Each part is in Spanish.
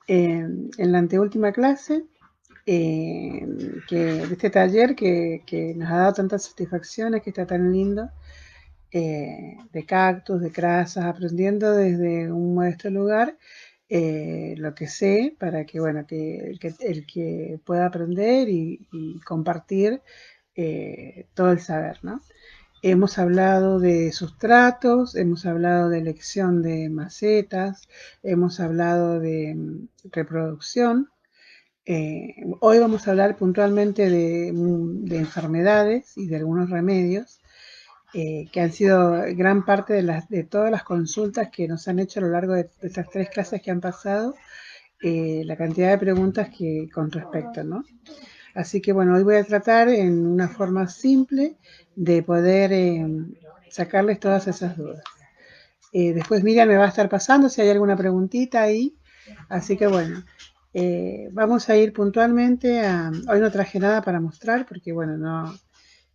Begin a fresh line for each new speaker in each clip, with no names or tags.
en la anteúltima clase de este taller que nos ha dado tantas satisfacciones, que está tan lindo, de cactus, de crasas, aprendiendo desde un modesto lugar lo que sé para que, bueno, el que pueda aprender y compartir todo el saber, ¿no? Hemos hablado de sustratos, hemos hablado de elección de macetas, hemos hablado de reproducción. Hoy vamos a hablar puntualmente de enfermedades y de algunos remedios que han sido gran parte de todas las consultas que nos han hecho a lo largo de estas 3 clases que han pasado, la cantidad de preguntas que con respecto, ¿no? Así que bueno, hoy voy a tratar en una forma simple de poder sacarles todas esas dudas. Después Miriam me va a estar pasando si hay alguna preguntita ahí. Así que bueno, vamos a ir puntualmente a... Hoy no traje nada para mostrar porque bueno, no...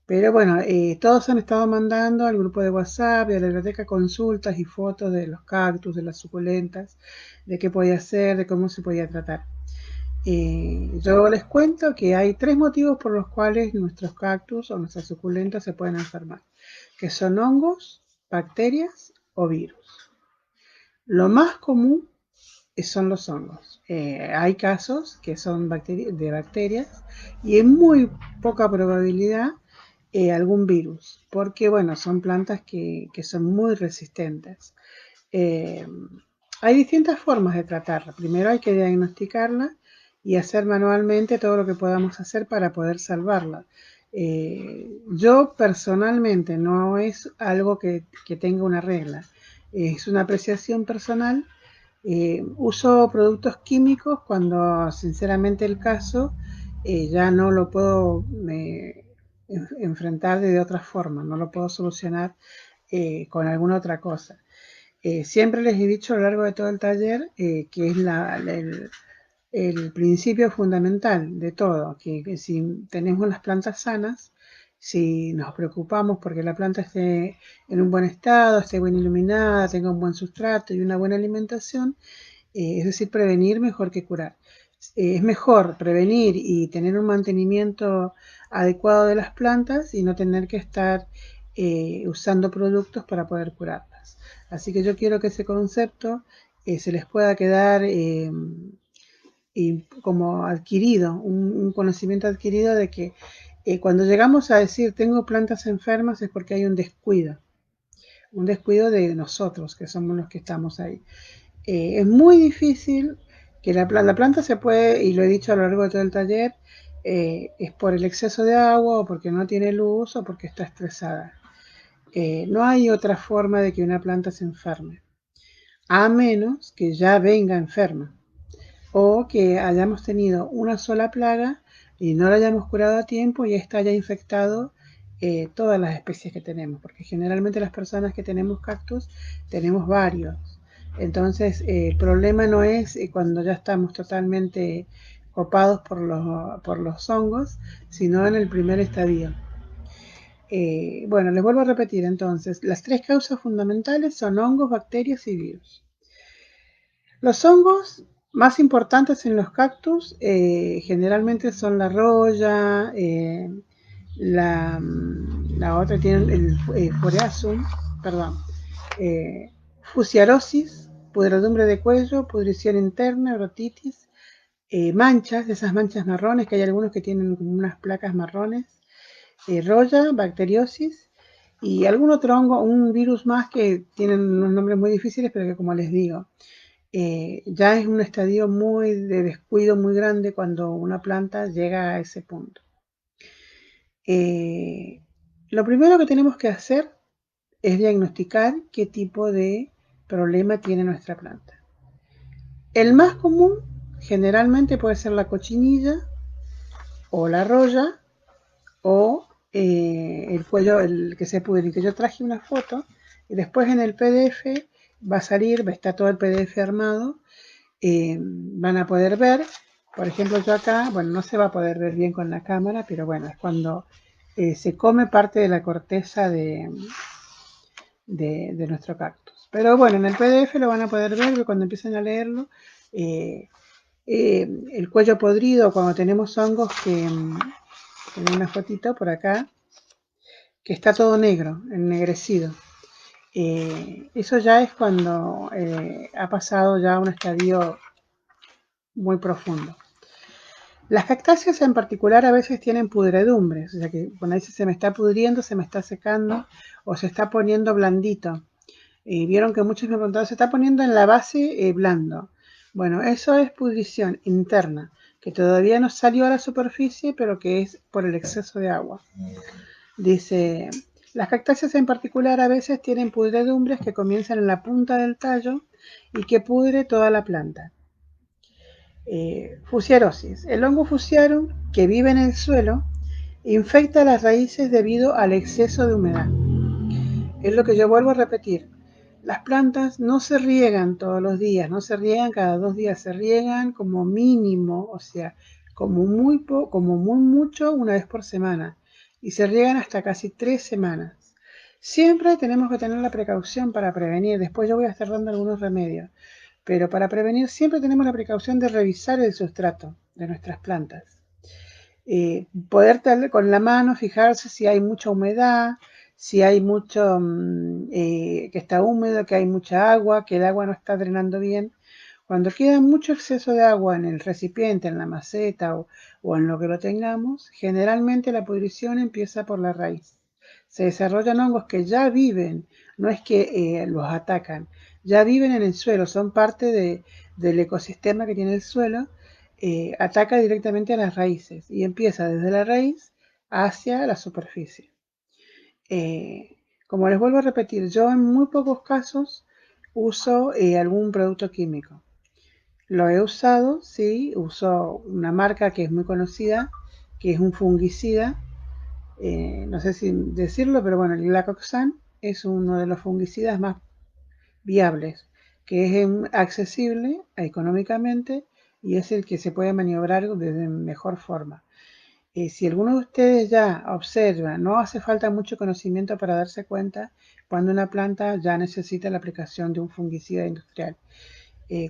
Pero bueno, todos han estado mandando al grupo de WhatsApp, de la biblioteca, consultas y fotos de los cactus, de las suculentas, de qué podía hacer, de cómo se podía tratar. Yo les cuento que hay 3 motivos por los cuales nuestros cactus o nuestras suculentas se pueden enfermar, que son hongos, bacterias o virus. Lo más común son los hongos. Hay casos que son de bacterias y en muy poca probabilidad algún virus, porque bueno, son plantas que son muy resistentes. Eh, Hay distintas formas de tratarla. Primero hay que diagnosticarla y hacer manualmente todo lo que podamos hacer para poder salvarla. Yo personalmente no es algo que tenga una regla, es una apreciación personal. Uso productos químicos cuando sinceramente el caso ya no lo puedo enfrentar de otra forma, no lo puedo solucionar con alguna otra cosa. Siempre les he dicho a lo largo de todo el taller que es el principio fundamental de todo, que si tenemos las plantas sanas, si nos preocupamos porque la planta esté en un buen estado, esté bien iluminada, tenga un buen sustrato y una buena alimentación, es decir, prevenir mejor que curar. Es mejor prevenir y tener un mantenimiento adecuado de las plantas y no tener que estar usando productos para poder curarlas. Así que yo quiero que ese concepto se les pueda quedar como adquirido, un conocimiento adquirido de que cuando llegamos a decir tengo plantas enfermas es porque hay un descuido de nosotros, que somos los que estamos ahí. Es muy difícil que la planta se puede, y lo he dicho a lo largo de todo el taller, es por el exceso de agua o porque no tiene luz o porque está estresada. No hay otra forma de que una planta se enferme, a menos que ya venga enferma o que hayamos tenido una sola plaga y no la hayamos curado a tiempo y esta haya infectado todas las especies que tenemos, porque generalmente las personas que tenemos cactus tenemos varios. Entonces el problema no es cuando ya estamos totalmente copados por los hongos, sino en el primer estadio. Bueno, les vuelvo a repetir entonces, las 3 causas fundamentales son hongos, bacterias y virus. Los hongos más importantes en los cactus generalmente son la roya, la otra tiene el Phoreasum, perdón, eh, fusiarosis, pudredumbre de cuello, pudrición interna, brotitis, manchas, esas manchas marrones, que hay algunos que tienen como unas placas marrones, roya, bacteriosis y algún otro hongo, un virus más que tienen unos nombres muy difíciles, pero que como les digo, ya es un estadio muy de descuido muy grande cuando una planta llega a ese punto. Lo primero que tenemos que hacer es diagnosticar qué tipo de problema tiene nuestra planta. El más común generalmente puede ser la cochinilla o la roya o el cuello el que se pudre, que yo traje una foto y después en el PDF va a salir, está todo el PDF armado, van a poder ver, por ejemplo yo acá, bueno, no se va a poder ver bien con la cámara, pero bueno, es cuando se come parte de la corteza de nuestro cactus. Pero bueno, en el PDF lo van a poder ver, cuando empiecen a leerlo, El cuello podrido, cuando tenemos hongos que, tengo una fotito por acá, que está todo negro, ennegrecido. Eso ya es cuando ha pasado ya a un estadio muy profundo. Las cactáceas en particular a veces tienen pudredumbres, o sea que cuando dice se me está pudriendo, se me está secando o se está poniendo blandito. Vieron que muchos me preguntaron, se está poniendo en la base blando. Bueno, eso es pudrición interna, que todavía no salió a la superficie, pero que es por el exceso de agua. Dice, las cactáceas en particular a veces tienen pudredumbres que comienzan en la punta del tallo y que pudre toda la planta. Fusariosis. El hongo Fusarium, que vive en el suelo, infecta las raíces debido al exceso de humedad. Es lo que yo vuelvo a repetir. Las plantas no se riegan todos los días, no se riegan cada 2 días, se riegan como mínimo, o sea, como muy mucho una vez por semana. Y se riegan hasta casi 3 semanas. Siempre tenemos que tener la precaución para prevenir. Después yo voy a estar dando algunos remedios. Pero para prevenir siempre tenemos la precaución de revisar el sustrato de nuestras plantas. Poder con la mano fijarse si hay mucha humedad, si hay mucho que está húmedo, que hay mucha agua, que el agua no está drenando bien. Cuando queda mucho exceso de agua en el recipiente, en la maceta o en lo que lo tengamos, generalmente la pudrición empieza por la raíz. Se desarrollan hongos que ya viven, no es que los atacan, ya viven en el suelo, son parte del ecosistema que tiene el suelo. Ataca directamente a las raíces y empieza desde la raíz hacia la superficie. Como les vuelvo a repetir, yo en muy pocos casos uso algún producto químico. Lo he usado, sí, uso una marca que es muy conocida, que es un fungicida. No sé si decirlo, pero bueno, el Glacoxan es uno de los fungicidas más viables, que es accesible económicamente y es el que se puede maniobrar de mejor forma. Si alguno de ustedes ya observa, no hace falta mucho conocimiento para darse cuenta cuando una planta ya necesita la aplicación de un fungicida industrial.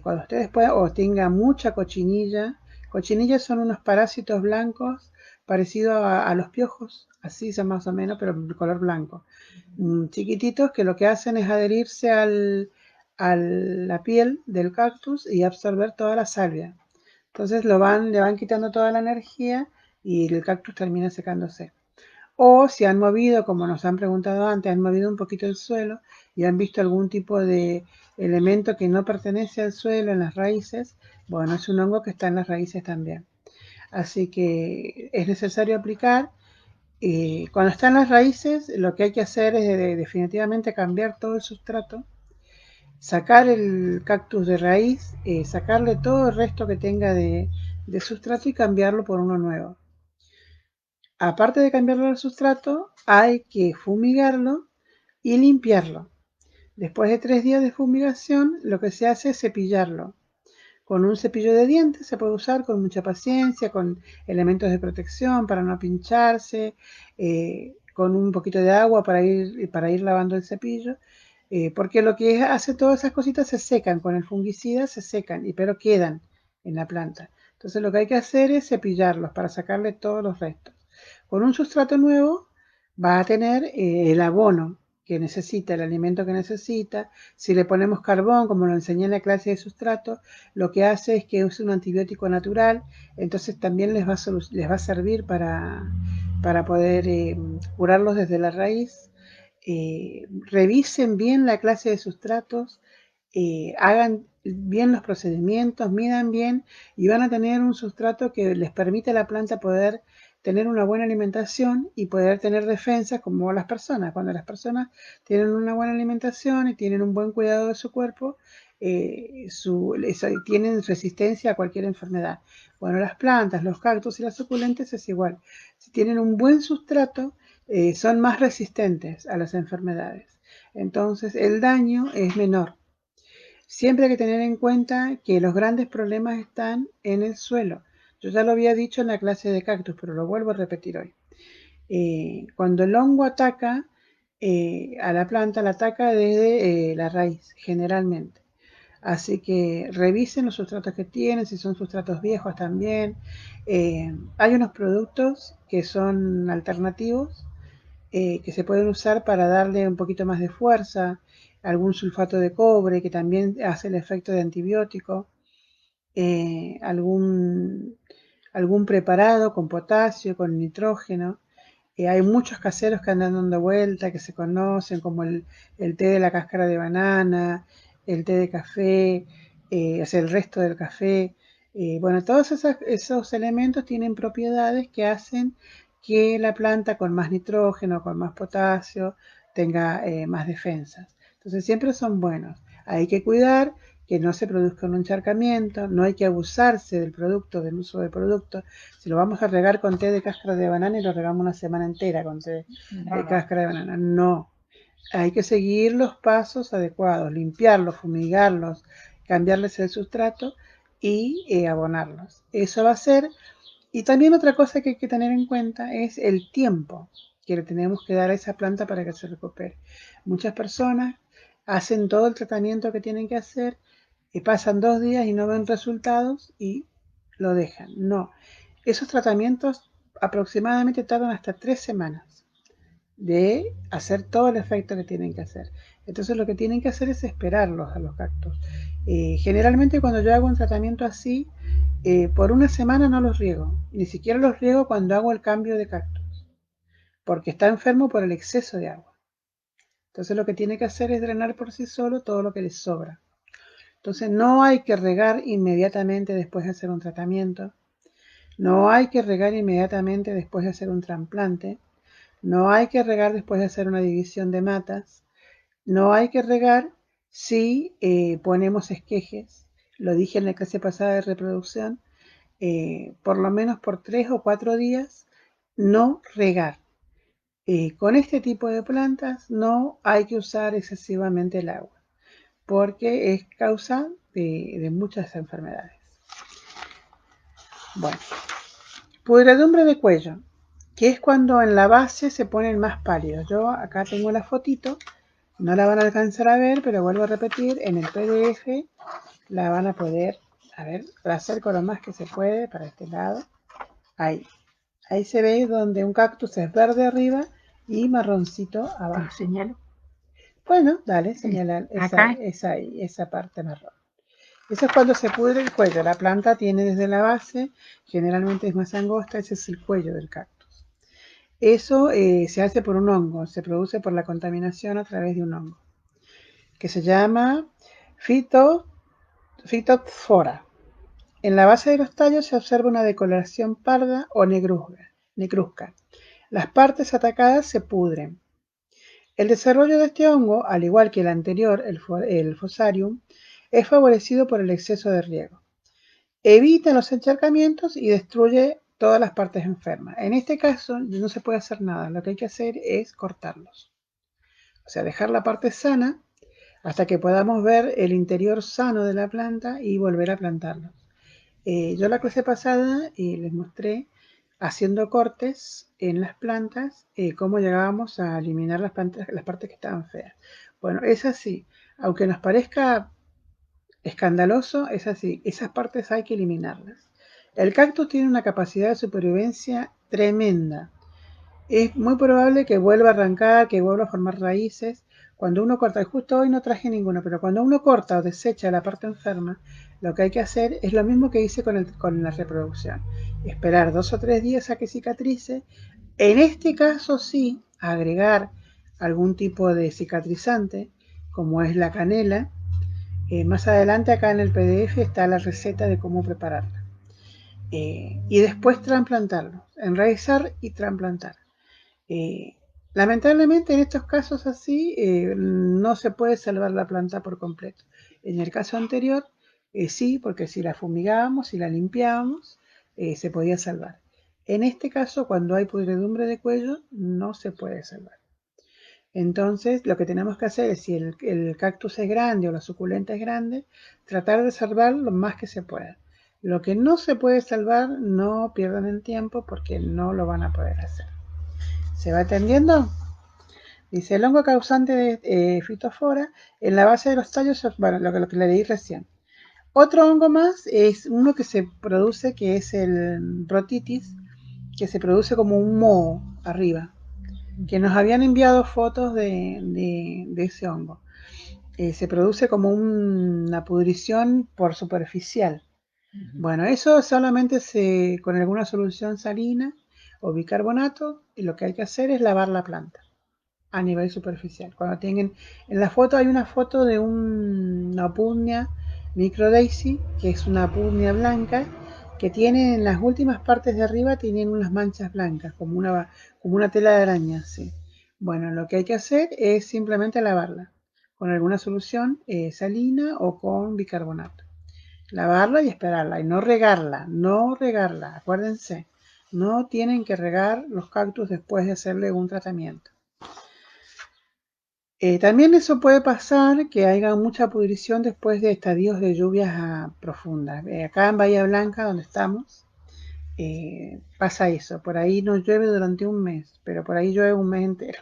Cuando ustedes puedan o tengan mucha cochinilla, cochinillas son unos parásitos blancos parecidos a los piojos, así son más o menos, pero de color blanco. Chiquititos que lo que hacen es adherirse a la piel del cactus y absorber toda la salvia. Entonces le van quitando toda la energía y el cactus termina secándose. O si han movido, como nos han preguntado antes, han movido un poquito el suelo y han visto algún tipo de elemento que no pertenece al suelo en las raíces, bueno, es un hongo que está en las raíces también. Así que es necesario aplicar. Cuando están las raíces, lo que hay que hacer es definitivamente cambiar todo el sustrato, sacar el cactus de raíz, sacarle todo el resto que tenga de sustrato y cambiarlo por uno nuevo. Aparte de cambiarlo al sustrato, hay que fumigarlo y limpiarlo. Después de 3 días de fumigación, lo que se hace es cepillarlo. Con un cepillo de dientes se puede usar con mucha paciencia, con elementos de protección para no pincharse, con un poquito de agua para ir lavando el cepillo, porque lo que hace todas esas cositas se secan, con el fungicida se secan, pero quedan en la planta. Entonces lo que hay que hacer es cepillarlos para sacarle todos los restos. Con un sustrato nuevo va a tener el abono que necesita, el alimento que necesita. Si le ponemos carbón, como lo enseñé en la clase de sustrato, lo que hace es que es un antibiótico natural, entonces también les va a servir para poder curarlos desde la raíz. Revisen bien la clase de sustratos, hagan bien los procedimientos, midan bien y van a tener un sustrato que les permite a la planta poder tener una buena alimentación y poder tener defensas como las personas. Cuando las personas tienen una buena alimentación y tienen un buen cuidado de su cuerpo, tienen resistencia a cualquier enfermedad. Bueno, las plantas, los cactus y las suculentes es igual. Si tienen un buen sustrato, son más resistentes a las enfermedades. Entonces el daño es menor. Siempre hay que tener en cuenta que los grandes problemas están en el suelo. Yo ya lo había dicho en la clase de cactus, pero lo vuelvo a repetir hoy. Cuando el hongo ataca a la planta, la ataca desde la raíz, generalmente. Así que revisen los sustratos que tienen, si son sustratos viejos también. Hay unos productos que son alternativos que se pueden usar para darle un poquito más de fuerza, algún sulfato de cobre que también hace el efecto de antibiótico, eh, algún, algún preparado con potasio, con nitrógeno. Hay muchos caseros que andan dando vuelta, que se conocen, como el té de la cáscara de banana, el té de café, o sea, el resto del café. Bueno, todos esos elementos tienen propiedades que hacen que la planta con más nitrógeno, con más potasio, tenga más defensas. Entonces siempre son buenos. Hay que cuidar que no se produzca un encharcamiento, no hay que abusarse del producto, del uso del producto. Si lo vamos a regar con té de cáscara de banana y lo regamos una semana entera con té de cáscara de banana, no. Hay que seguir los pasos adecuados, limpiarlos, fumigarlos, cambiarles el sustrato y abonarlos. Eso va a ser. Y también otra cosa que hay que tener en cuenta es el tiempo que le tenemos que dar a esa planta para que se recupere. Muchas personas hacen todo el tratamiento que tienen que hacer y pasan 2 días y no ven resultados y lo dejan. No, esos tratamientos aproximadamente tardan hasta 3 semanas de hacer todo el efecto que tienen que hacer. Entonces lo que tienen que hacer es esperarlos a los cactus. Generalmente cuando yo hago un tratamiento así, por una semana no los riego, ni siquiera los riego cuando hago el cambio de cactus, porque está enfermo por el exceso de agua. Entonces lo que tiene que hacer es drenar por sí solo todo lo que les sobra. Entonces no hay que regar inmediatamente después de hacer un tratamiento, no hay que regar inmediatamente después de hacer un trasplante, no hay que regar después de hacer una división de matas, no hay que regar si ponemos esquejes, lo dije en la clase pasada de reproducción, por lo menos por 3 o 4 días, no regar. Con este tipo de plantas no hay que usar excesivamente el agua, porque es causa de muchas enfermedades. Bueno, pudredumbre de cuello, que es cuando en la base se ponen más pálidos. Yo acá tengo la fotito, no la van a alcanzar a ver, pero vuelvo a repetir, en el PDF la van a poder, a ver, la acerco lo más que se puede para este lado. Ahí, ahí se ve donde un cactus es verde arriba y marroncito abajo.
¿Lo señalo?
Bueno, dale, señalar esa parte marrón. Eso es cuando se pudre el cuello. La planta tiene desde la base, generalmente es más angosta, ese es el cuello del cactus. Eso se hace por un hongo, se produce por la contaminación a través de un hongo, que se llama Phytophthora. En la base de los tallos se observa una decoloración parda o negruzca. Las partes atacadas se pudren. El desarrollo de este hongo, al igual que el anterior, el Fusarium, es favorecido por el exceso de riego. Evita los encharcamientos y destruye todas las partes enfermas. En este caso no se puede hacer nada, lo que hay que hacer es cortarlos. O sea, dejar la parte sana hasta que podamos ver el interior sano de la planta y volver a plantarlos. Yo la clase pasada les mostré haciendo cortes en las plantas, cómo llegábamos a eliminar las partes que estaban feas. Bueno, es así. Aunque nos parezca escandaloso, es así. Esas partes hay que eliminarlas. El cactus tiene una capacidad de supervivencia tremenda. Es muy probable que vuelva a arrancar, que vuelva a formar raíces. Cuando uno corta, y justo hoy no traje ninguno, pero cuando uno corta o desecha la parte enferma, lo que hay que hacer es lo mismo que hice con la reproducción. Esperar 2 o 3 días a que cicatrice. En este caso sí, agregar algún tipo de cicatrizante, como es la canela. Más adelante acá en el PDF está la receta de cómo prepararla. Y después trasplantarlo, enraizar y trasplantar. Eh, Lamentablemente en estos casos así no se puede salvar la planta por completo. En el caso anterior sí, porque si la fumigábamos, si la limpiábamos, se podía salvar. En este caso, cuando hay pudredumbre de cuello, no se puede salvar. Entonces, lo que tenemos que hacer es, si el cactus es grande o la suculenta es grande, tratar de salvar lo más que se pueda. Lo que no se puede salvar, no pierdan el tiempo porque no lo van a poder hacer. ¿Se va entendiendo? Dice, el hongo causante de fitofora en la base de los tallos, bueno, lo que le leí recién. Otro hongo más es uno que se produce, que es el rotitis, que se produce como un moho arriba, que nos habían enviado fotos de ese hongo. Se produce como una pudrición por superficial. Bueno, eso solamente con alguna solución salina o bicarbonato, y lo que hay que hacer es lavar la planta a nivel superficial. Cuando tengan, en la foto hay una foto de una pugnia microdaisy, que es una pugnia blanca, que tiene en las últimas partes de arriba tienen unas manchas blancas, como una tela de araña, sí. Bueno, lo que hay que hacer es simplemente lavarla con alguna solución salina o con bicarbonato. Lavarla y esperarla, y no regarla, no regarla, acuérdense, no tienen que regar los cactus después de hacerle un tratamiento. También eso puede pasar que haya mucha pudrición después de estadios de lluvias profundas. Acá en Bahía Blanca, donde estamos, pasa eso. Por ahí no llueve durante un mes, pero por ahí llueve un mes entero.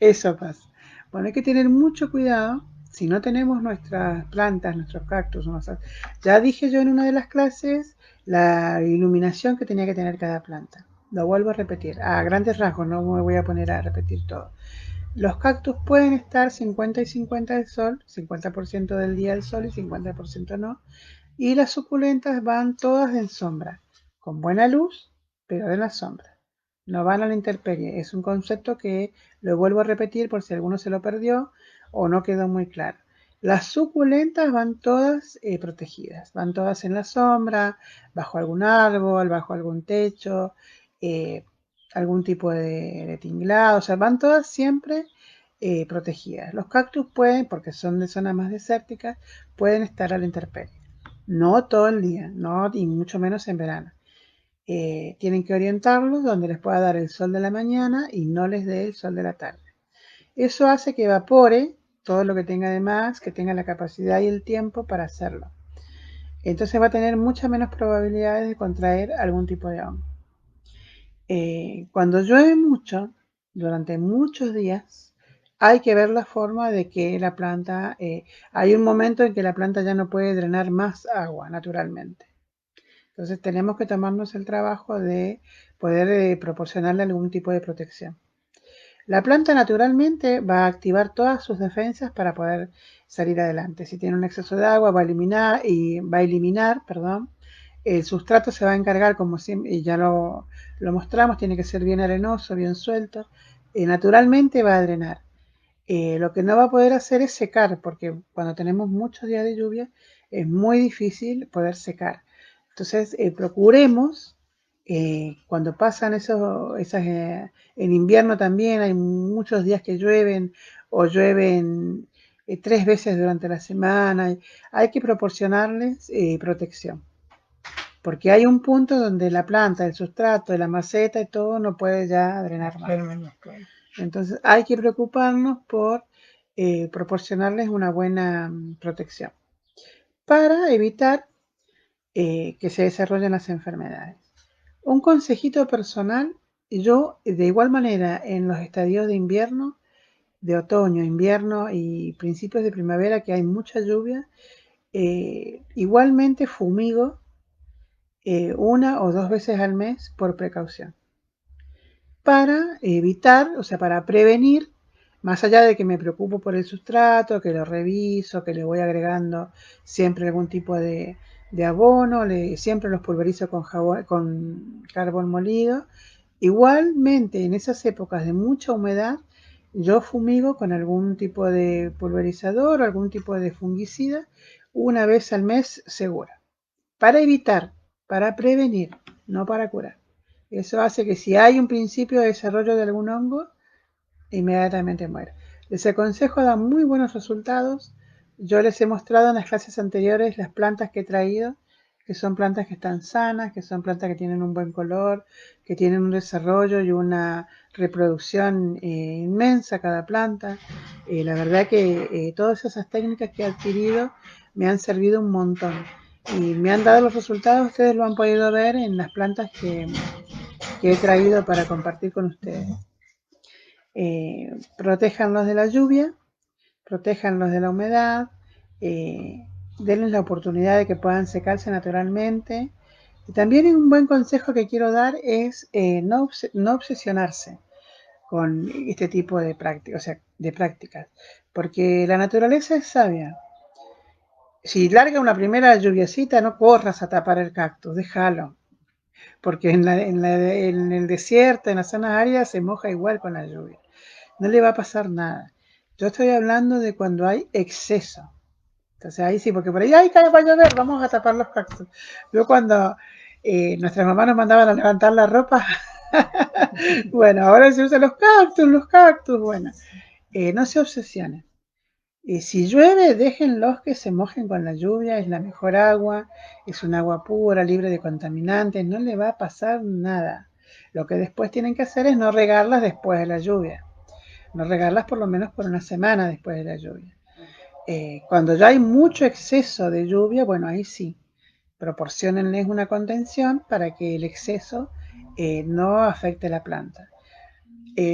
Eso pasa. Bueno, hay que tener mucho cuidado. Si no tenemos nuestras plantas, nuestros cactus, ya dije yo en una de las clases la iluminación que tenía que tener cada planta. Lo vuelvo a repetir, a grandes rasgos, no me voy a poner a repetir todo. Los cactus pueden estar 50 y 50 del sol, 50% del día del sol y 50% no. Y las suculentas van todas en sombra, con buena luz, pero en la sombra. No van a la intemperie. Es un concepto que lo vuelvo a repetir por si alguno se lo perdió o no quedó muy claro. Las suculentas van todas protegidas, van todas en la sombra, bajo algún árbol, bajo algún techo, eh, algún tipo de tinglado, o sea, van todas siempre protegidas. Los cactus pueden, porque son de zonas más desérticas, pueden estar a la intemperie. No todo el día, no, y mucho menos en verano. Tienen que orientarlos donde les pueda dar el sol de la mañana y no les dé el sol de la tarde. Eso hace que evapore todo lo que tenga de más, que tenga la capacidad y el tiempo para hacerlo. Entonces va a tener muchas menos probabilidades de contraer algún tipo de hongo. Cuando llueve mucho, durante muchos días, hay que ver la forma de que la planta, hay un momento en que la planta ya no puede drenar más agua naturalmente. Entonces tenemos que tomarnos el trabajo de poder proporcionarle algún tipo de protección. La planta naturalmente va a activar todas sus defensas para poder salir adelante. Si tiene un exceso de agua, va a eliminar, perdón. El sustrato se va a encargar, como siempre, y ya lo mostramos, tiene que ser bien arenoso, bien suelto. Naturalmente va a drenar. Lo que no va a poder hacer es secar, porque cuando tenemos muchos días de lluvia es muy difícil poder secar. Entonces, procuremos, cuando pasan en invierno también hay muchos días que llueven o llueven 3 veces durante la semana, hay que proporcionarles protección. Porque hay un punto donde la planta, el sustrato, la maceta y todo no puede ya drenar más. Entonces hay que preocuparnos por proporcionarles una buena protección para evitar que se desarrollen las enfermedades. Un consejito personal, yo de igual manera en los estadios de invierno, de otoño, invierno y principios de primavera que hay mucha lluvia, igualmente fumigo 1 o 2 veces al mes por precaución. Para evitar, o sea, para prevenir, más allá de que me preocupo por el sustrato, que lo reviso, que le voy agregando siempre algún tipo de abono, siempre los pulverizo con carbón molido. Igualmente, en esas épocas de mucha humedad, yo fumigo con algún tipo de pulverizador o algún tipo de fungicida 1 vez al mes segura. Para evitar, para prevenir, no para curar. Eso hace que si hay un principio de desarrollo de algún hongo, inmediatamente muere. Les aconsejo, da muy buenos resultados. Yo les he mostrado en las clases anteriores las plantas que he traído, que son plantas que están sanas, que son plantas que tienen un buen color, que tienen un desarrollo y una reproducción inmensa cada planta. La verdad que todas esas técnicas que he adquirido me han servido un montón y me han dado los resultados. Ustedes lo han podido ver en las plantas que he traído para compartir con ustedes. Protéjanlos de la lluvia, protéjanlos de la humedad, denles la oportunidad de que puedan secarse naturalmente. Y también un buen consejo que quiero dar es no obsesionarse con este tipo de prácticas, o sea, de prácticas, porque la naturaleza es sabia. Si larga una primera lluviecita, no corras a tapar el cactus, déjalo, porque en el desierto, en las zonas áridas, se moja igual con la lluvia. No le va a pasar nada. Yo estoy hablando de cuando hay exceso. Entonces ahí sí, porque por ahí, ay, va a llover, vamos a tapar los cactus. Yo cuando nuestras mamás nos mandaban a levantar la ropa, bueno, ahora se usan los cactus, bueno, no se obsesionen. Si llueve, déjenlos que se mojen con la lluvia, es la mejor agua, es un agua pura, libre de contaminantes, no le va a pasar nada. Lo que después tienen que hacer es no regarlas después de la lluvia, no regarlas por lo menos por una semana después de la lluvia. Cuando ya hay mucho exceso de lluvia, bueno, ahí sí, proporcionenles una contención para que el exceso no afecte la planta.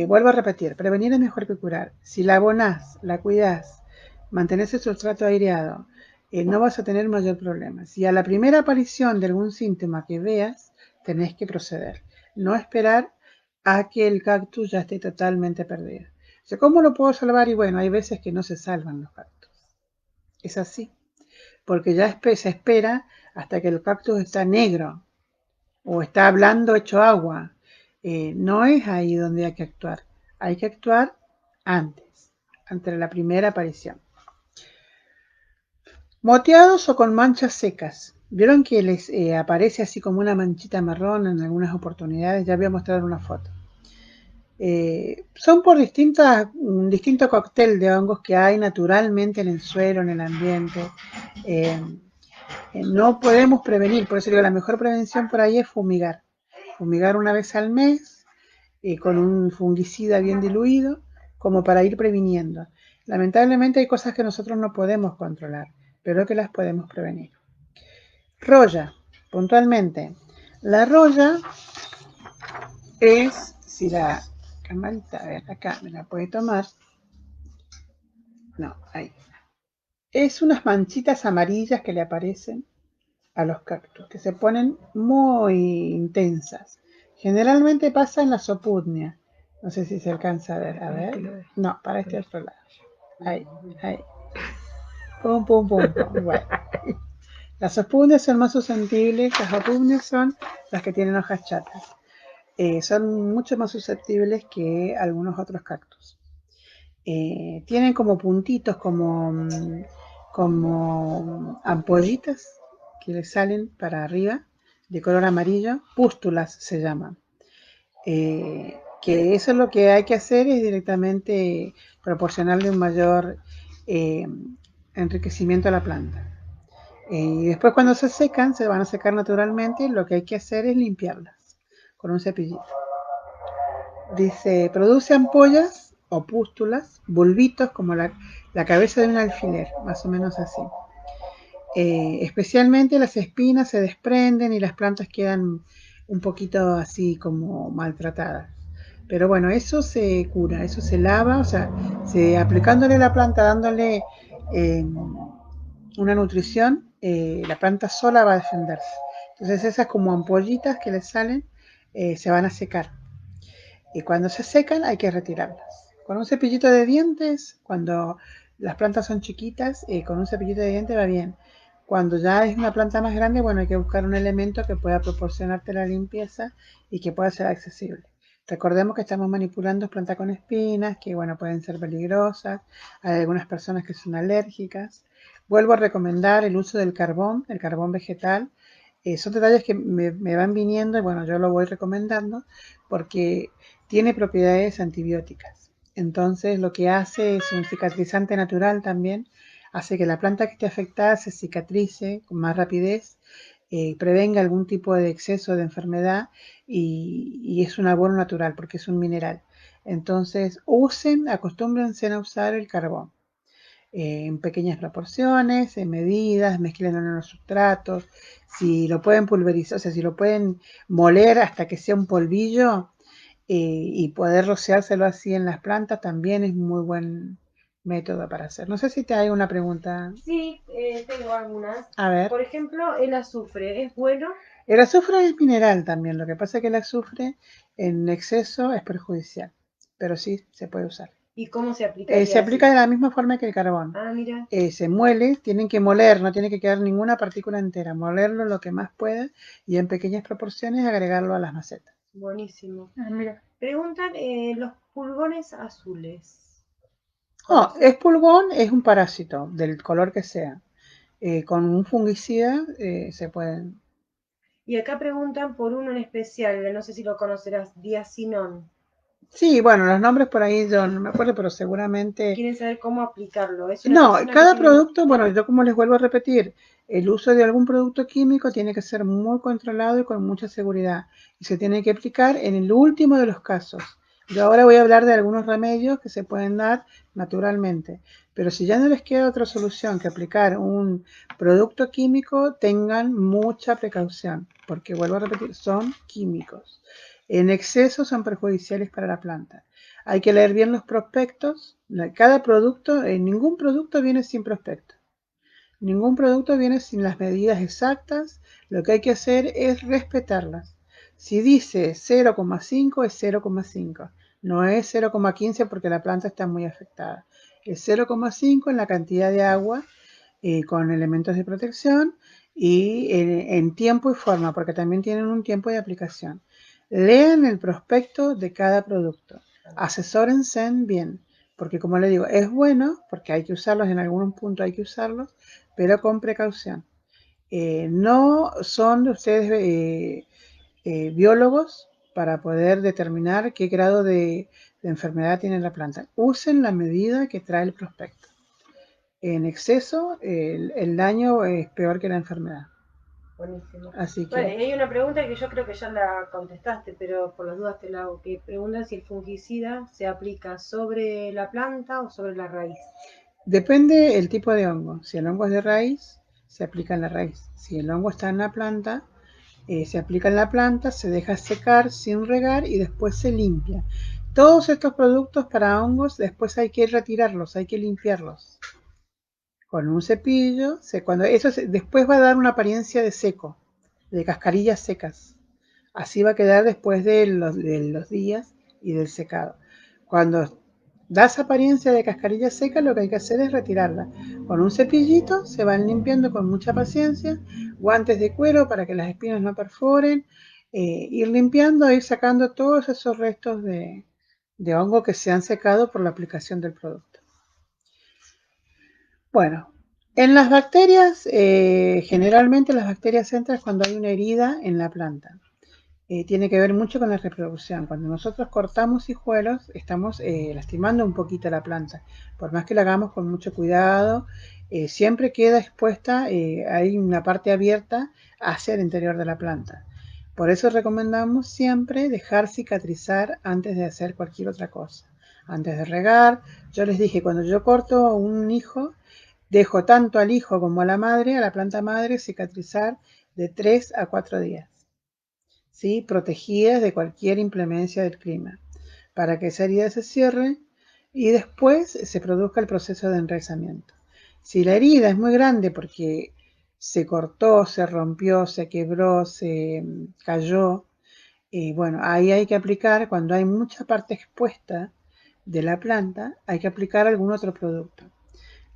Vuelvo a repetir, prevenir es mejor que curar. Si la abonás, la cuidás, mantenés el sustrato aireado, no vas a tener mayor problema. Si a la primera aparición de algún síntoma que veas, tenés que proceder. No esperar a que el cactus ya esté totalmente perdido. O sea, ¿cómo lo puedo salvar? Y bueno, hay veces que no se salvan los cactus. Es así, porque ya se espera hasta que el cactus está negro o está blando hecho agua. No es ahí donde hay que actuar. Hay que actuar antes, ante la primera aparición. Moteados o con manchas secas. Vieron que les aparece así como una manchita marrón en algunas oportunidades. Ya voy a mostrar una foto. Son por un distinto cóctel de hongos que hay naturalmente en el suelo, en el ambiente. Eh, no podemos prevenir, por eso digo, la mejor prevención por ahí es fumigar. Fumigar una vez al mes con un fungicida bien diluido, como para ir previniendo. Lamentablemente hay cosas que nosotros no podemos controlar, pero que las podemos prevenir. Roya, puntualmente. La roya es, si la camarita, a ver, acá me la puede tomar. No, ahí. Es unas manchitas amarillas que le aparecen a los cactus, que se ponen muy intensas. Generalmente pasa en la sopudnia. No sé si se alcanza a ver. A ver. No, para este otro lado. Ahí, ahí. Pum, pum, pum, pum. Bueno. Las sopudnias son más susceptibles. Las opudnias son las que tienen hojas chatas. Son mucho más susceptibles que algunos otros cactus. Tienen como puntitos, como ampollitas que le salen para arriba de color amarillo, pústulas se llaman. Que eso es lo que hay que hacer es directamente proporcionarle un mayor eh, enriquecimiento a la planta. Y después cuando se secan, se van a secar naturalmente, lo que hay que hacer es limpiarlas con un cepillito. Dice, produce ampollas o pústulas, bulbitos como la cabeza de un alfiler, más o menos así. Especialmente las espinas se desprenden y las plantas quedan un poquito así como maltratadas. Pero bueno, eso se cura, eso se lava, o sea, aplicándole a la planta, dándole una nutrición, la planta sola va a defenderse. Entonces esas como ampollitas que le salen se van a secar. Y cuando se secan hay que retirarlas. Con un cepillito de dientes, cuando las plantas son chiquitas, con un cepillito de dientes va bien. Cuando ya es una planta más grande, bueno, hay que buscar un elemento que pueda proporcionarte la limpieza y que pueda ser accesible. Recordemos que estamos manipulando plantas con espinas, que bueno, pueden ser peligrosas. Hay algunas personas que son alérgicas. Vuelvo a recomendar el uso del carbón, el carbón vegetal. Son detalles que me van viniendo y bueno, yo lo voy recomendando porque tiene propiedades antibióticas. Entonces lo que hace es un cicatrizante natural también, hace que la planta que esté afectada se cicatrice con más rapidez, prevenga algún tipo de exceso de enfermedad y es un abono natural porque es un mineral. Entonces acostúmbrense a usar el carbón en pequeñas proporciones, en medidas, mezclen en los sustratos. Si lo pueden pulverizar, o sea, si lo pueden moler hasta que sea un polvillo, y poder rociárselo así en las plantas también es muy buen método para hacer. No sé si te hay una pregunta.
Sí, tengo algunas.
A ver,
Por ejemplo, el azufre, ¿es bueno?
el azufre es mineral también, lo que pasa es que el azufre en exceso es perjudicial, pero sí se puede usar.
¿Y cómo se
Se
aplicaría
aplica
así?
de la misma forma que el carbón.
Ah, mira,
Se muele, tienen que moler, no tiene que quedar ninguna partícula entera, molerlo lo que más pueda y en pequeñas proporciones agregarlo a las macetas.
buenísimo.
Ah, mira.
Preguntan los pulgones azules.
No,
¿Conoces?
es pulgón, es un parásito del color que sea. Con un fungicida se pueden.
Y acá preguntan por uno en especial, no sé si lo conocerás, diacinón.
Sí, bueno, los nombres por ahí yo no me acuerdo, pero seguramente.
Quieren saber cómo aplicarlo. Es una
No,
persona que
cada
tiene...
producto, bueno, yo como les vuelvo a repetir, el uso de algún producto químico tiene que ser muy controlado y con mucha seguridad. Y se tiene que aplicar en el último de los casos. Yo ahora voy a hablar de algunos remedios que se pueden dar naturalmente. Pero si ya no les queda otra solución que aplicar un producto químico, tengan mucha precaución, porque vuelvo a repetir, son químicos. En exceso son perjudiciales para la planta. Hay que leer bien los prospectos. Cada producto, ningún producto viene sin prospecto. Ningún producto viene sin las medidas exactas. Lo que hay que hacer es respetarlas. Si dice 0,5 es 0,5. No es 0,15 porque la planta está muy afectada. Es 0,5 en la cantidad de agua con elementos de protección y en tiempo y forma, porque también tienen un tiempo de aplicación. Lean el prospecto de cada producto. Asesórense bien, porque como le digo, es bueno, porque hay que usarlos en algún punto, hay que usarlos, pero con precaución. No son ustedes biólogos para poder determinar qué grado de enfermedad tiene la planta. Usen la medida que trae el prospecto. En exceso, el daño es peor que la enfermedad.
Buenísimo.
Así
Bueno,
que
y hay una pregunta que yo creo que ya la contestaste, pero por las dudas te la hago, que preguntan si el fungicida se aplica sobre la planta o sobre la raíz.
depende el tipo de hongo. Si el hongo es de raíz, se aplica en la raíz. Si el hongo está en la planta, se aplica en la planta, se deja secar sin regar y después se limpia. Todos estos productos para hongos después hay que retirarlos, hay que limpiarlos con un cepillo. Cuando después va a dar una apariencia de seco, de cascarillas secas. Así va a quedar después de los días y del secado. Cuando da esa apariencia de cascarilla seca, lo que hay que hacer es retirarla. Con un cepillito se van limpiando con mucha paciencia, guantes de cuero para que las espinas no perforen, ir limpiando, ir sacando todos esos restos de hongo que se han secado por la aplicación del producto. Bueno, en las bacterias, generalmente las bacterias entran cuando hay una herida en la planta. Tiene que ver mucho con la reproducción. Cuando nosotros cortamos hijuelos, estamos lastimando un poquito la planta. Por más que la hagamos con mucho cuidado, siempre queda expuesta, hay una parte abierta hacia el interior de la planta. Por eso recomendamos siempre dejar cicatrizar antes de hacer cualquier otra cosa. Antes de regar, yo les dije, cuando yo corto un hijo, dejo tanto al hijo como a la madre, a la planta madre, cicatrizar de 3 a 4 días. ¿Sí? Protegidas de cualquier inclemencia del clima, para que esa herida se cierre y después se produzca el proceso de enraizamiento. Si la herida es muy grande porque se cortó, se rompió, se quebró, se cayó, bueno, ahí hay que aplicar, cuando hay mucha parte expuesta de la planta, hay que aplicar algún otro producto.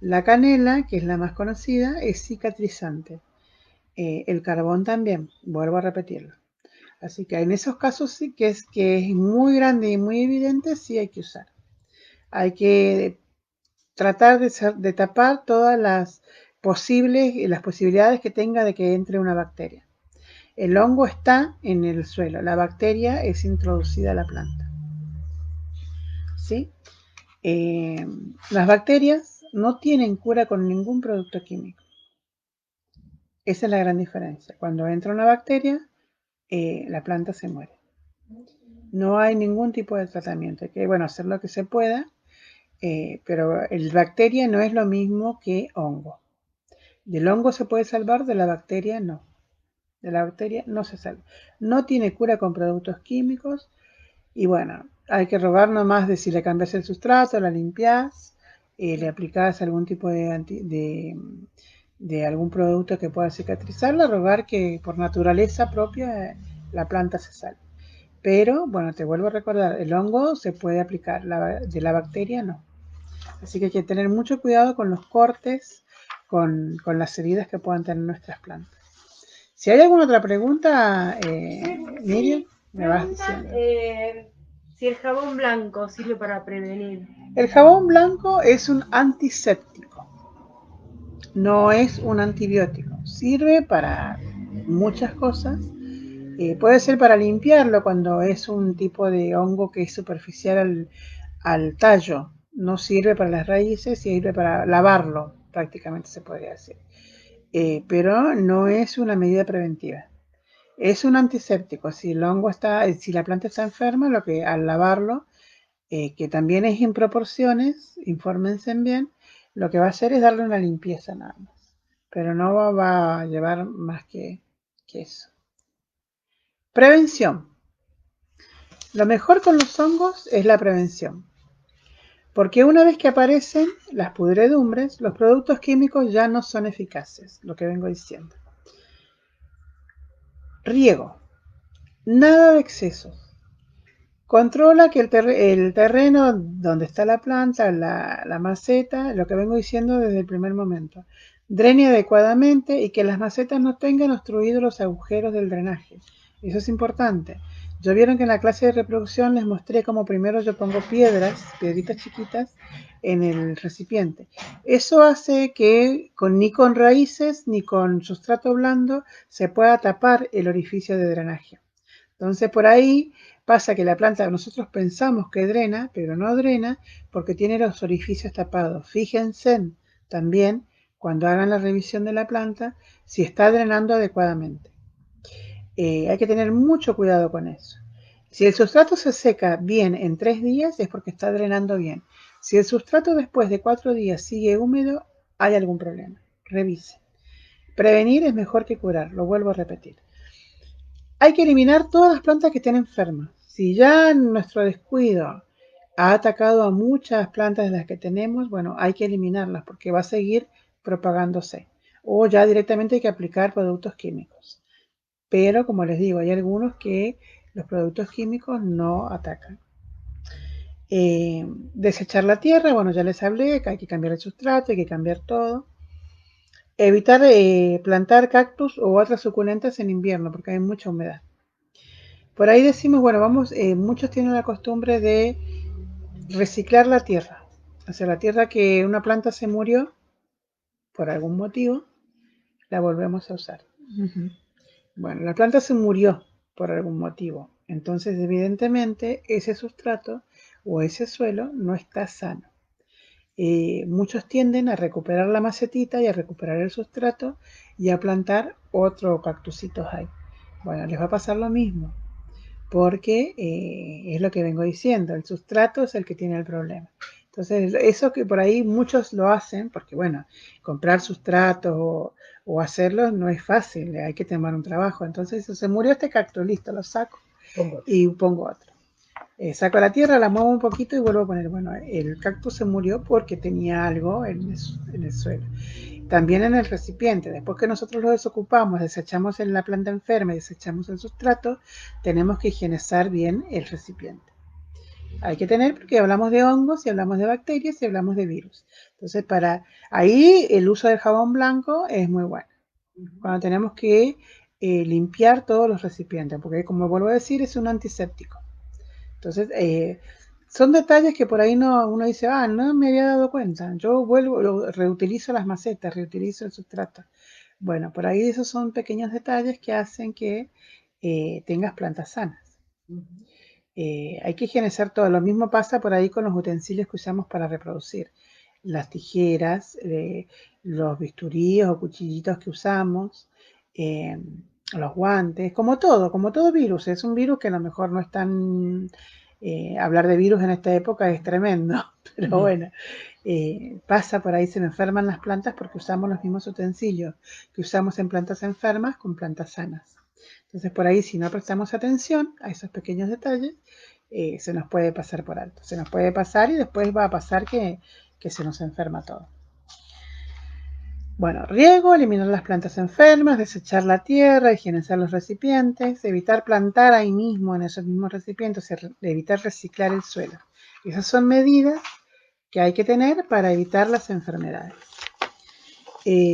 La canela, que es la más conocida, es cicatrizante. El carbón también, vuelvo a repetirlo. Así que en esos casos sí que es muy grande y muy evidente, sí hay que usar. Hay que tratar de tapar todas las posibilidades que tenga de que entre una bacteria. El hongo está en el suelo, la bacteria es introducida a la planta. ¿Sí? Eh, las bacterias no tienen cura con ningún producto químico. Esa es la gran diferencia. Cuando entra una bacteria, la planta se muere. No hay ningún tipo de tratamiento. Hay que, bueno, hacer lo que se pueda, pero el bacteria no es lo mismo que hongo. Del hongo se puede salvar, de la bacteria no. De la bacteria no se salva. No tiene cura con productos químicos. Y bueno, hay que rogar nomás de si le cambias el sustrato, la limpias, le aplicás algún tipo de algún producto que pueda cicatrizarla, rogar que por naturaleza propia la planta se salve. Pero bueno, te vuelvo a recordar, el hongo se puede aplicar, de la bacteria no. Así que hay que tener mucho cuidado con los cortes, con las heridas que puedan tener nuestras plantas. Si hay alguna otra pregunta, Miriam,
Sí,
me vas
preguntan
diciendo.
si el jabón blanco sirve para prevenir.
El jabón blanco es un antiséptico, no es un antibiótico. Sirve para muchas cosas. Puede ser para limpiarlo cuando es un tipo de hongo que es superficial al tallo. No sirve para las raíces, sirve para lavarlo, prácticamente se podría decir. Pero no es una medida preventiva. Es un antiséptico. Si el hongo está, si la planta está enferma, lo que al lavarlo, que también es en proporciones, infórmense bien, lo que va a hacer es darle una limpieza nada más. Pero no va a llevar más que eso. Prevención. Lo mejor con los hongos es la prevención. Porque una vez que aparecen las pudredumbres, los productos químicos ya no son eficaces, lo que vengo diciendo. Riego. Nada de excesos. Controla que el terreno donde está la planta, la maceta, lo que vengo diciendo desde el primer momento, drene adecuadamente y que las macetas no tengan obstruidos los agujeros del drenaje. Eso es importante. Yo vieron que en la clase de reproducción les mostré cómo primero yo pongo piedritas chiquitas, en el recipiente. Eso hace que ni con raíces ni con sustrato blando se pueda tapar el orificio de drenaje. Entonces por ahí pasa que la planta nosotros pensamos que drena, pero no drena porque tiene los orificios tapados. Fíjense también cuando hagan la revisión de la planta si está drenando adecuadamente. Hay que tener mucho cuidado con eso. Si el sustrato se seca bien en 3 días es porque está drenando bien. Si el sustrato después de 4 días sigue húmedo, hay algún problema. Revise. Prevenir es mejor que curar, lo vuelvo a repetir. Hay que eliminar todas las plantas que estén enfermas. Si ya nuestro descuido ha atacado a muchas plantas de las que tenemos, bueno, hay que eliminarlas porque va a seguir propagándose. O ya directamente hay que aplicar productos químicos. Pero como les digo, hay algunos que los productos químicos no atacan. Desechar la tierra, bueno, ya les hablé que hay que cambiar el sustrato, hay que cambiar todo. Evitar plantar cactus o otras suculentas en invierno porque hay mucha humedad. Por ahí decimos, bueno, muchos tienen la costumbre de reciclar la tierra. O sea, la tierra que una planta se murió por algún motivo, la volvemos a usar. Uh-huh. Bueno, la planta se murió por algún motivo. Entonces, evidentemente, ese sustrato o ese suelo no está sano. Muchos tienden a recuperar la macetita y a recuperar el sustrato y a plantar otro cactusito ahí. Bueno, les va a pasar lo mismo porque es lo que vengo diciendo, el sustrato es el que tiene el problema. Entonces, eso que por ahí muchos lo hacen, porque bueno, comprar sustratos o hacerlo no es fácil, hay que tomar un trabajo. Entonces, se murió este cactus, listo, lo saco y pongo otro. Saco la tierra, la muevo un poquito y vuelvo a poner, bueno, el cactus se murió porque tenía algo en el suelo. También en el recipiente, después que nosotros lo desocupamos, desechamos en la planta enferma y desechamos el sustrato, tenemos que higienizar bien el recipiente. Hay que tener, porque hablamos de hongos y hablamos de bacterias y hablamos de virus. Entonces, para ahí el uso del jabón blanco es muy bueno. Cuando tenemos que limpiar todos los recipientes, porque como vuelvo a decir, es un antiséptico. Entonces, son detalles que por ahí uno dice, no me había dado cuenta. Yo reutilizo las macetas, reutilizo el sustrato. Bueno, por ahí esos son pequeños detalles que hacen que tengas plantas sanas. Hay que higienizar todo. Lo mismo pasa por ahí con los utensilios que usamos para reproducir. Las tijeras, los bisturíes o cuchillitos que usamos, eh, los guantes, como todo virus. Es un virus que a lo mejor no es tan... hablar de virus en esta época es tremendo, pero bueno, pasa por ahí, se me enferman las plantas porque usamos los mismos utensilios que usamos en plantas enfermas con plantas sanas. Entonces por ahí si no prestamos atención a esos pequeños detalles, se nos puede pasar por alto. Se nos puede pasar y después va a pasar que se nos enferma todo. Bueno, riego, eliminar las plantas enfermas, desechar la tierra, higienizar los recipientes, evitar plantar ahí mismo en esos mismos recipientes, evitar reciclar el suelo. Esas son medidas que hay que tener para evitar las enfermedades.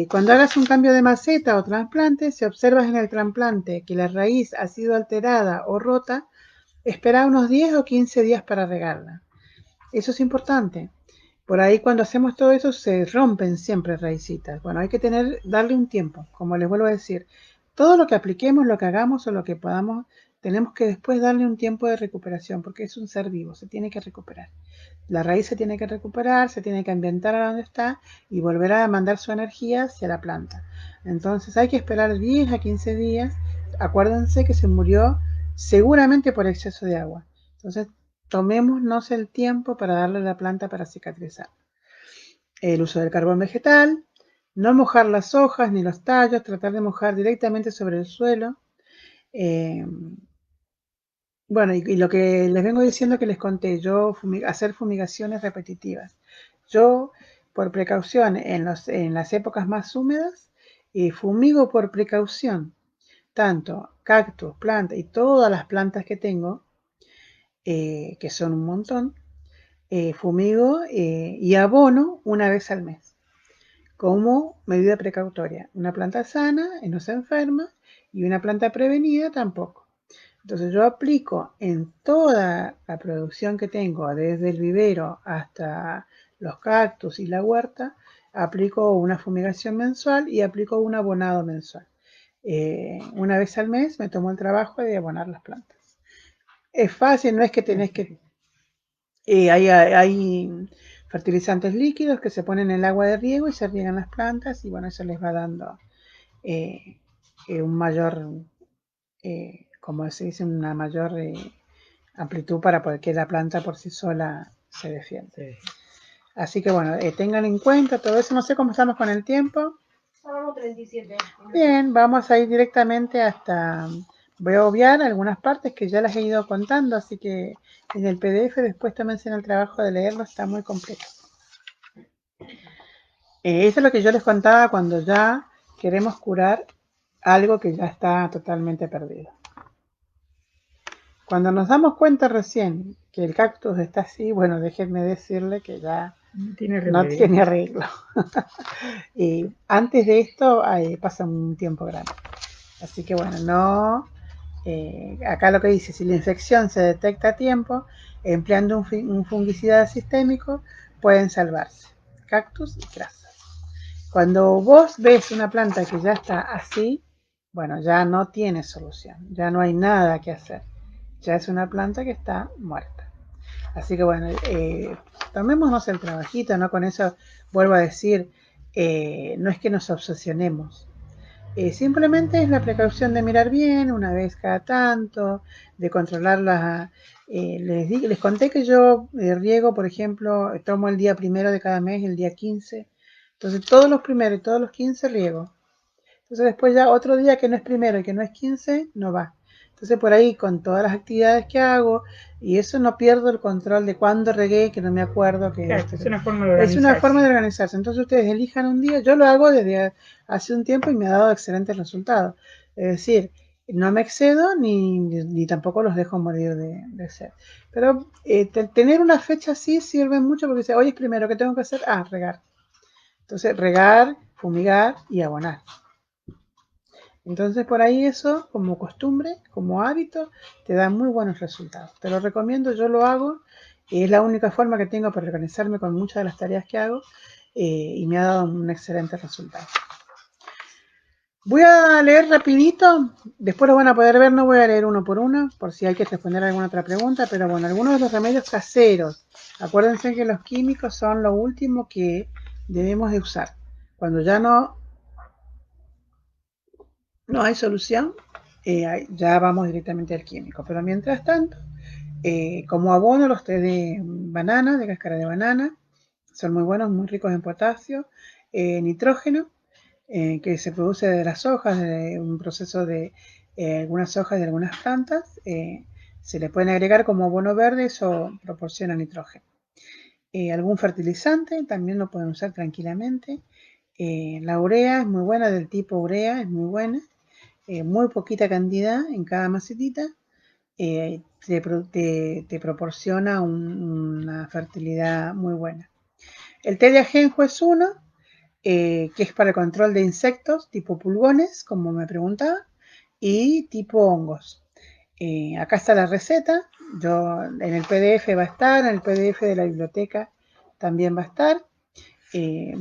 Cuando hagas un cambio de maceta o trasplante, si observas en el trasplante que la raíz ha sido alterada o rota, espera unos 10 o 15 días para regarla. Eso es importante. Por ahí cuando hacemos todo eso se rompen siempre raicitas. Bueno, hay que darle un tiempo, como les vuelvo a decir. Todo lo que apliquemos, lo que hagamos o lo que podamos, tenemos que después darle un tiempo de recuperación, porque es un ser vivo, se tiene que recuperar. La raíz se tiene que recuperar, se tiene que ambientar a donde está y volver a mandar su energía hacia la planta. Entonces hay que esperar 10 a 15 días. Acuérdense que se murió seguramente por exceso de agua. Entonces tomémonos el tiempo para darle a la planta para cicatrizar. El uso del carbón vegetal, no mojar las hojas ni los tallos, tratar de mojar directamente sobre el suelo. Bueno, y lo que les vengo diciendo que les conté, yo hacer fumigaciones repetitivas. Yo, por precaución, en las épocas más húmedas, fumigo por precaución, tanto cactus, plantas y todas las plantas que tengo, que son un montón, fumigo y abono una vez al mes, como medida precautoria. Una planta sana no se enferma y una planta prevenida tampoco. Entonces yo aplico en toda la producción que tengo, desde el vivero hasta los cactus y la huerta, aplico una fumigación mensual y aplico un abonado mensual. Una vez al mes me tomo el trabajo de abonar las plantas. Es fácil, no es que tenés que... hay fertilizantes líquidos que se ponen en el agua de riego y se riegan las plantas y bueno, eso les va dando un mayor... como se dice, una mayor amplitud para poder que la planta por sí sola se defienda. Sí. Así que bueno, tengan en cuenta todo eso. No sé cómo estamos con el tiempo.
Vamos 37.
Bien, vamos a ir directamente hasta... Voy a obviar algunas partes que ya las he ido contando, así que en el PDF después tómense en el trabajo de leerlo, está muy completo. Eso es lo que yo les contaba cuando ya queremos curar algo que ya está totalmente perdido. Cuando nos damos cuenta recién que el cactus está así, bueno, déjenme decirle que ya no tiene arreglo. Y antes de esto pasa un tiempo grande. Así que bueno, no... acá lo que dice, si la infección se detecta a tiempo, empleando un fungicida sistémico, pueden salvarse. Cactus y crasas. Cuando vos ves una planta que ya está así, bueno, ya no tiene solución, ya no hay nada que hacer. Ya es una planta que está muerta. Así que bueno, tomémonos el trabajito, ¿no? Con eso vuelvo a decir, no es que nos obsesionemos. Simplemente es la precaución de mirar bien una vez cada tanto, de controlar las... les conté que yo riego, por ejemplo, tomo el día 1 de cada mes, el día 15. Entonces todos los primeros y todos los 15 riego. Entonces después ya otro día que no es 1 y que no es 15, no va. Entonces por ahí con todas las actividades que hago, y eso no pierdo el control de cuándo regué, que no me acuerdo. Claro,
es una forma de organizarse.
Es una forma de organizarse. Entonces ustedes elijan un día, yo lo hago desde hace un tiempo y me ha dado excelentes resultados. Es decir, no me excedo ni tampoco los dejo morir de sed. Pero tener una fecha así sirve mucho porque dice, hoy es primero, ¿qué tengo que hacer? Regar. Entonces regar, fumigar y abonar. Entonces por ahí eso, como costumbre, como hábito, te da muy buenos resultados. Te lo recomiendo, yo lo hago, es la única forma que tengo para organizarme con muchas de las tareas que hago y me ha dado un excelente resultado. Voy a leer rapidito, después lo van a poder ver, no voy a leer uno por uno, por si hay que responder alguna otra pregunta, pero bueno, algunos de los remedios caseros. Acuérdense que los químicos son lo último que debemos de usar. Cuando ya no hay solución, ya vamos directamente al químico. Pero mientras tanto, como abono, los té de banana, de cáscara de banana, son muy buenos, muy ricos en potasio, nitrógeno, que se produce de las hojas, de un proceso de algunas hojas de algunas plantas, Se le pueden agregar como abono verde, eso proporciona nitrógeno. Algún fertilizante también lo pueden usar tranquilamente. La urea es muy buena, del tipo urea, es muy buena. Muy poquita cantidad en cada macetita. Te proporciona una fertilidad muy buena. El té de ajenjo es uno, que es para el control de insectos, tipo pulgones, como me preguntaba, y tipo hongos. Acá está la receta, en el PDF va a estar, en el PDF de la biblioteca también va a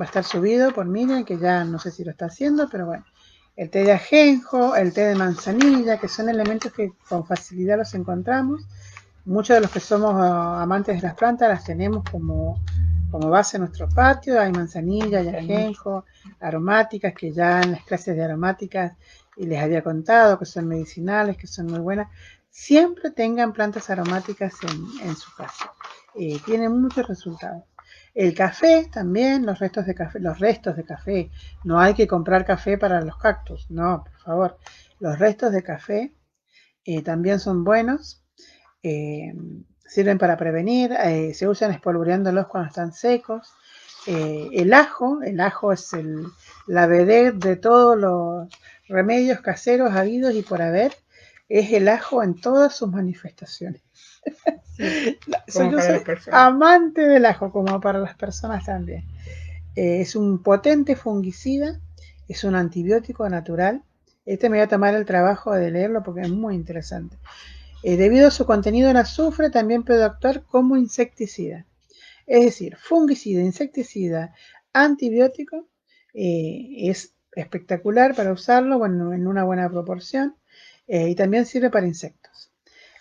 estar subido por Miriam, que ya no sé si lo está haciendo, pero bueno. El té de ajenjo, el té de manzanilla, que son elementos que con facilidad los encontramos. Muchos de los que somos amantes de las plantas las tenemos como base en nuestro patio. Hay manzanilla y ajenjo, aromáticas, que ya en las clases de aromáticas les había contado que son medicinales, que son muy buenas. Siempre tengan plantas aromáticas en su casa. Tienen muchos resultados. El café también, los restos de café. No hay que comprar café para los cactus, no, por favor. Los restos de café también son buenos. eh, Sirven para prevenir, se usan espolvoreándolos cuando están secos. El ajo es la vedette de todos los remedios caseros habidos y por haber, es el ajo en todas sus manifestaciones.
Sí,
Yo soy amante del ajo, como para las personas también. Es un potente fungicida, es un antibiótico natural. Este me voy a tomar el trabajo de leerlo porque es muy interesante. Debido a su contenido en azufre, también puede actuar como insecticida. Es decir, fungicida, insecticida, antibiótico, es espectacular para usarlo, bueno, en una buena proporción, y también sirve para insectos.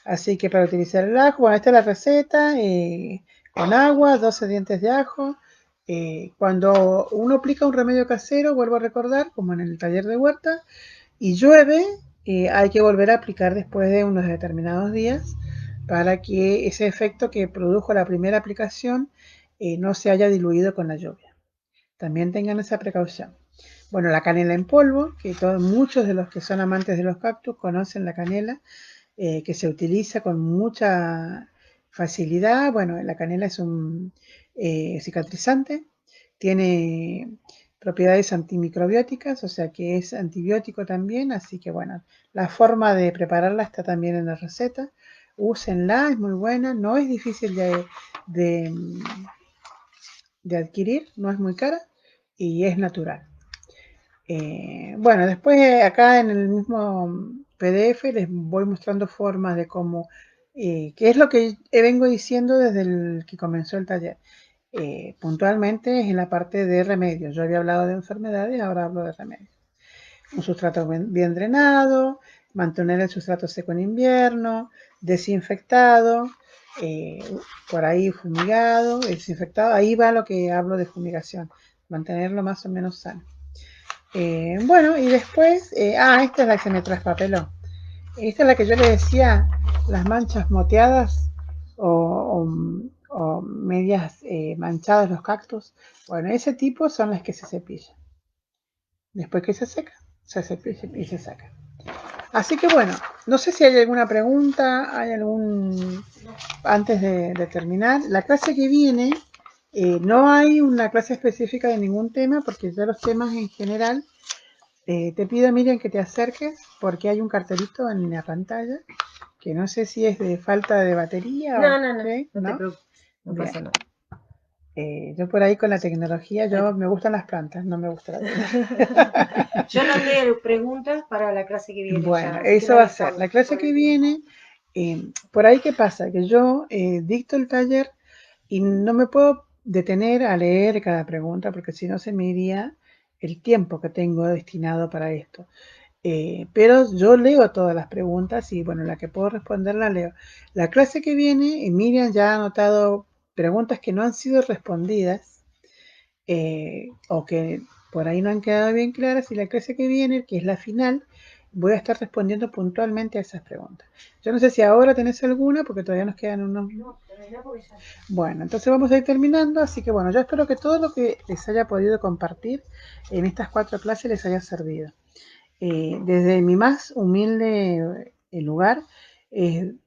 Así que para utilizar el ajo, bueno, esta es la receta, con agua, 12 dientes de ajo. Cuando uno aplica un remedio casero, vuelvo a recordar, como en el taller de huerta, y llueve, hay que volver a aplicar después de unos determinados días para que ese efecto que produjo la primera aplicación no se haya diluido con la lluvia. También tengan esa precaución. Bueno, la canela en polvo, que muchos de los que son amantes de los cactus conocen la canela, que se utiliza con mucha facilidad. Bueno, la canela es un cicatrizante, tiene propiedades antimicrobióticas, o sea que es antibiótico también, así que bueno, la forma de prepararla está también en la receta. Úsenla, es muy buena, no es difícil de, de adquirir, no es muy cara y es natural. Bueno, después acá en el mismo PDF les voy mostrando formas de cómo, que es lo que vengo diciendo desde el que comenzó el taller. Puntualmente es en la parte de remedios. Yo había hablado de enfermedades, ahora hablo de remedios. Un sustrato bien drenado, mantener el sustrato seco en invierno, desinfectado, eh, por ahí fumigado, desinfectado. Ahí va lo que hablo de fumigación, mantenerlo más o menos sano. Bueno, y después, esta es la que se me traspapeló. Esta es la que yo le decía, las manchas moteadas o medias manchadas los cactus. Bueno, ese tipo son las que se cepillan. Después que se seca, se cepilla y se saca. Así que bueno, no sé si hay alguna pregunta, hay algún... Antes de terminar, la clase que viene, no hay una clase específica de ningún tema, porque ya los temas en general te pido, Miriam, que te acerques porque hay un cartelito en la pantalla que no sé si es de falta de batería
no,
o
no, no,
qué,
no te
¿no?
preocupes, no
Bien.
pasa nada.
Yo por ahí con la tecnología, me gustan las plantas, no me gusta la tecnología.
Yo anoté preguntas para la clase que viene
Bueno,
ya, así que
eso
me
va a ser.
avisamos
La clase
con
que
el tiempo.
viene, por ahí qué pasa, que yo dicto el taller y no me puedo detener a leer cada pregunta porque si no se me iría el tiempo que tengo destinado para esto. Pero yo leo todas las preguntas y bueno, la que puedo responder la leo. La clase que viene, Miriam ya ha anotado preguntas que no han sido respondidas o que por ahí no han quedado bien claras y la clase que viene, que es la final, voy a estar respondiendo puntualmente a esas preguntas. Yo no sé si ahora tenés alguna porque todavía nos quedan unos...
No, terminá porque ya.
Bueno, entonces vamos a ir terminando, así que bueno, yo espero que todo lo que les haya podido compartir en estas 4 clases les haya servido. Desde mi más humilde lugar,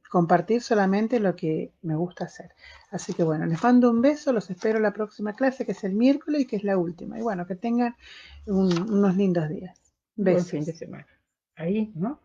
compartir solamente lo que me gusta hacer. Así que bueno, les mando un beso, los espero la próxima clase, que es el miércoles y que es la última. Y bueno, que tengan unos lindos días.
Buen fin de
Besos.
semana. Ahí, ¿no?